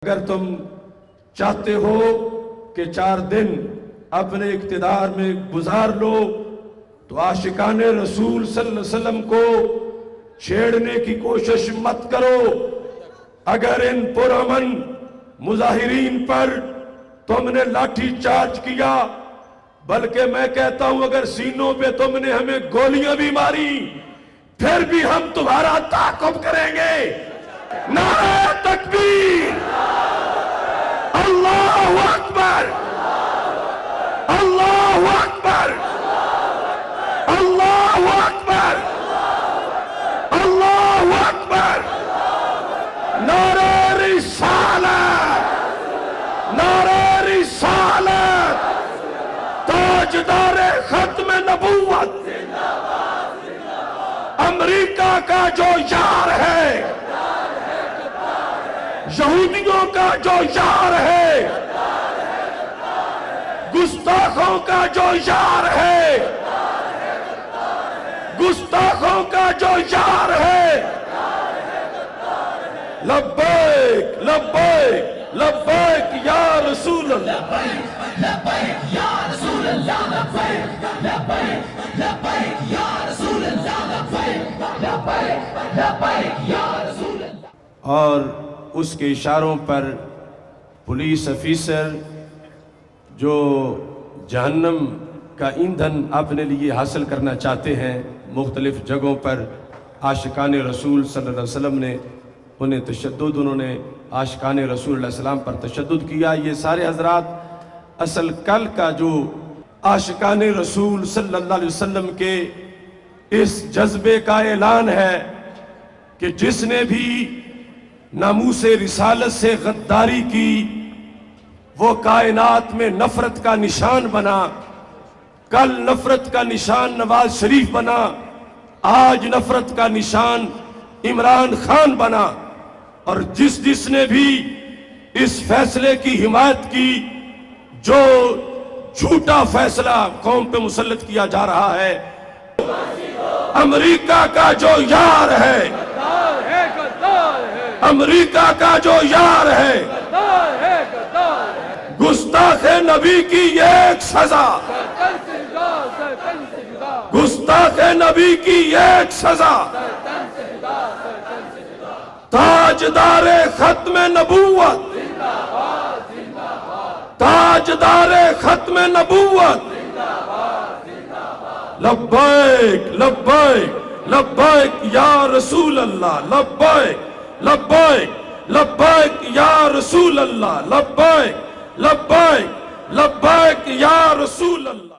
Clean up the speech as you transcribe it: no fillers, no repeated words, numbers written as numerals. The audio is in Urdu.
اگر تم چاہتے ہو کہ 4 دن اپنے اقتدار میں گزار لو تو عاشقان رسول صلی اللہ علیہ وسلم کو چھیڑنے کی کوشش مت کرو۔ اگر ان پرامن مظاہرین پر تم نے لاٹھی چارج کیا، بلکہ میں کہتا ہوں اگر سینوں پہ تم نے ہمیں گولیاں بھی ماری، پھر بھی ہم تمہارا تعاقب کریں گے۔ نعرہ تکبیر، اللہ اکبر، اللہ اکبر، اللہ اکبر، اللہ اکبر، نعرہ رسالت، نعرہ رسالت، تاجدار ختم نبوت، امریکہ کا جو یار ہے، یہودیوں کا جو یار ہے، گستاخوں کا جو یار ہے، گستاخوں کا جو یار ہے، لبیک لبیک لبیک یا رسول اللہ، لبیک یا رسول اللہ، لبیک لبیک لبیک یا رسول اللہ، لبیک لبیک لبیک یا رسول اللہ۔ اور اس کے اشاروں پر پولیس افیسر جو جہنم کا ایندھن اپنے لیے حاصل کرنا چاہتے ہیں، مختلف جگہوں پر عاشقان رسول صلی اللہ علیہ وسلم نے انہیں تشدد، انہوں نے عاشقان رسول علیہ السلام پر تشدد کیا۔ یہ سارے حضرات اصل کل کا جو عاشقان رسول صلی اللہ علیہ وسلم کے اس جذبے کا اعلان ہے کہ جس نے بھی ناموس رسالت سے غداری کی وہ کائنات میں نفرت کا نشان بنا۔ کل نفرت کا نشان نواز شریف بنا، آج نفرت کا نشان عمران خان بنا۔ اور جس نے بھی اس فیصلے کی حمایت کی جو جھوٹا فیصلہ قوم پہ مسلط کیا جا رہا ہے، امریکہ کا جو یار ہے، امریکہ کا جو یار ہے، گستاخ نبی کی ایک سزا، گستاخ نبی کی ایک سزا، تاجدار ختم نبوت، تاجدار ختم نبوت، لبیک لبیک لبیک یا رسول اللہ، لبیک لبیک لبیک یا رسول اللہ، لبیک لبیک لبیک یا رسول اللہ۔